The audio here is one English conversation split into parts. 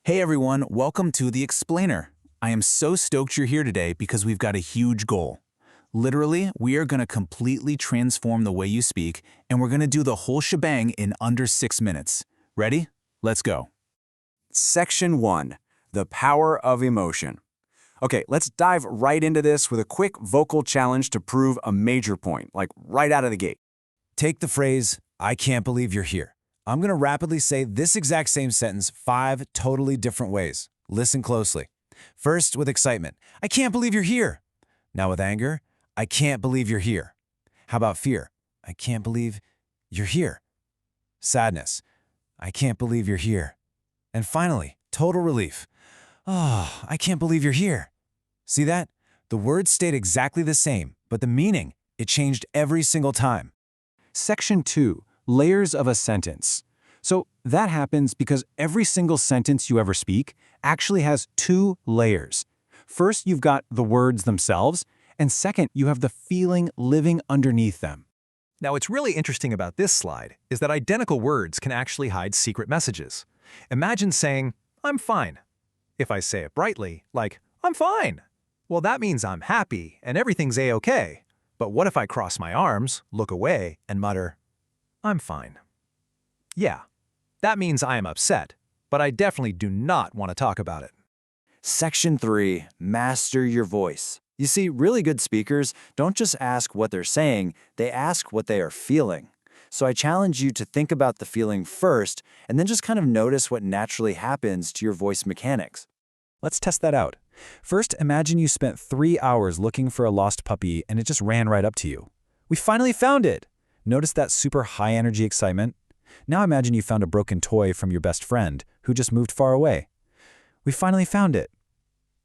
Hey everyone, welcome to The Explainer. I am so stoked you're here today because we've got a huge goal. Literally, we are going to completely transform the way you speak, and we're going to do the whole shebang in under 6 minutes. Ready? Let's go. Section 1. The Power of Emotion. Okay, let's dive right into this with a quick vocal challenge to prove a major point, like right out of the gate. Take the phrase, "I can't believe you're here." I'm going to rapidly say this exact same sentence 5 totally different ways. Listen closely. First, with excitement. "I can't believe you're here." Now with anger, "I can't believe you're here." How about fear? "I can't believe you're here." Sadness. "I can't believe you're here." And finally, total relief. "Oh, I can't believe you're here." See that? The words stayed exactly the same, but the meaning, it changed every single time. Section 2. Layers of a sentence. So that happens because every single sentence you ever speak actually has 2 layers. First, you've got the words themselves, and second, you have the feeling living underneath them. Now, what's really interesting about this slide is that identical words can actually hide secret messages. Imagine saying, "I'm fine." If I say it brightly, like, "I'm fine," well, that means I'm happy and everything's a-okay. But what if I cross my arms, look away, and mutter, "I'm fine"? Yeah, that means I am upset, but I definitely do not want to talk about it. Section 3. Master your voice. You see, really good speakers don't just ask what they're saying, they ask what they are feeling. So I challenge you to think about the feeling first, and then just kind of notice what naturally happens to your voice mechanics. Let's test that out. First, imagine you spent 3 hours looking for a lost puppy and it just ran right up to you. "We finally found it!" Notice that super high-energy excitement? Now imagine you found a broken toy from your best friend who just moved far away. "We finally found it."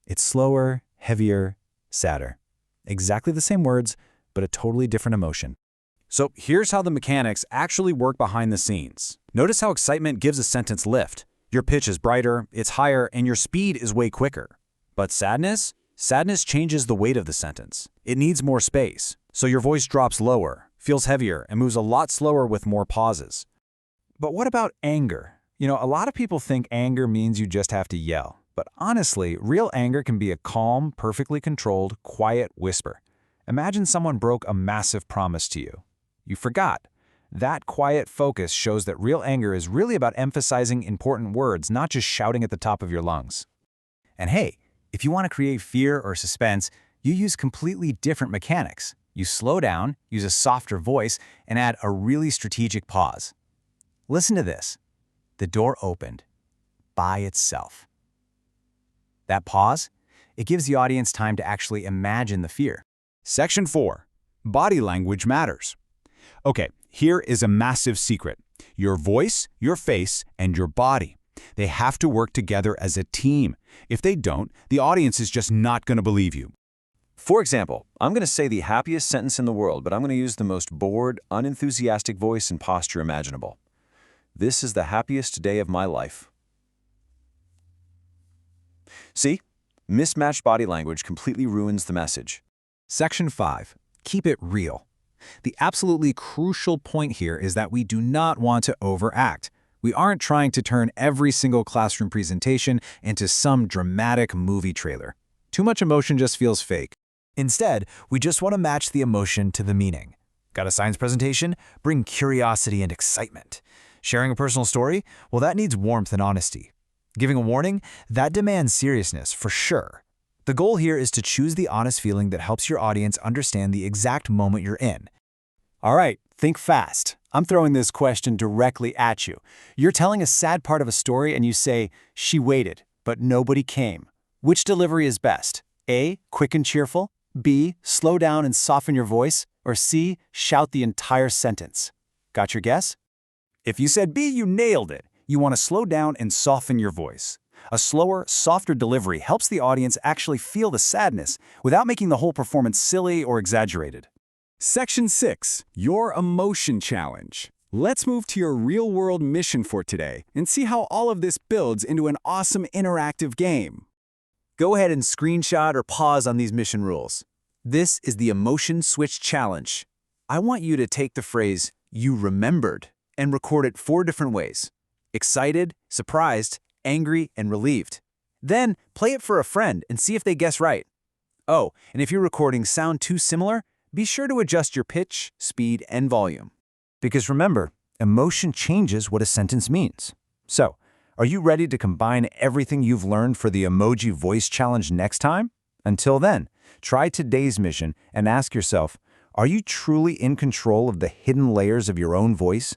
It's slower, heavier, sadder. Exactly the same words, but a totally different emotion. So here's how the mechanics actually work behind the scenes. Notice how excitement gives a sentence lift. Your pitch is brighter, it's higher, and your speed is way quicker. But sadness? Sadness changes the weight of the sentence. It needs more space, so your voice drops lower, feels heavier, and moves a lot slower with more pauses. But what about anger? A lot of people think anger means you just have to yell. But honestly, real anger can be a calm, perfectly controlled, quiet whisper. Imagine someone broke a massive promise to you. You forgot. That quiet focus shows that real anger is really about emphasizing important words, not just shouting at the top of your lungs. And hey, if you want to create fear or suspense, you use completely different mechanics. You slow down, use a softer voice, and add a really strategic pause. Listen to this. The door opened by itself. That pause, it gives the audience time to actually imagine the fear. Section 4. Body language matters. Okay, here is a massive secret. Your voice, your face, and your body. They have to work together as a team. If they don't, the audience is just not going to believe you. For example, I'm going to say the happiest sentence in the world, but I'm going to use the most bored, unenthusiastic voice and posture imaginable. "This is the happiest day of my life." See? Mismatched body language completely ruins the message. Section 5. Keep it real. The absolutely crucial point here is that we do not want to overact. We aren't trying to turn every single classroom presentation into some dramatic movie trailer. Too much emotion just feels fake. Instead, we just want to match the emotion to the meaning. Got a science presentation? Bring curiosity and excitement. Sharing a personal story? Well, that needs warmth and honesty. Giving a warning? That demands seriousness, for sure. The goal here is to choose the honest feeling that helps your audience understand the exact moment you're in. All right, think fast. I'm throwing this question directly at you. You're telling a sad part of a story and you say, "She waited, but nobody came." Which delivery is best? A, quick and cheerful? B, slow down and soften your voice? Or C, shout the entire sentence? Got your guess? If you said B, you nailed it. You want to slow down and soften your voice. A slower, softer delivery helps the audience actually feel the sadness without making the whole performance silly or exaggerated. Section 6. Your Emotion Challenge. Let's move to your real-world mission for today and see how all of this builds into an awesome interactive game. Go ahead and screenshot or pause on these mission rules. This is the Emotion Switch Challenge. I want you to take the phrase, "you remembered," and record it 4 different ways: excited, surprised, angry, and relieved. Then play it for a friend and see if they guess right. Oh, and if your recordings sound too similar, be sure to adjust your pitch, speed, and volume. Because remember, emotion changes what a sentence means. So, are you ready to combine everything you've learned for the Emoji Voice Challenge next time? Until then, try today's mission and ask yourself, are you truly in control of the hidden layers of your own voice?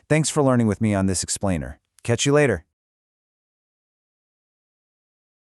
Thanks for learning with me on this explainer. Catch you later.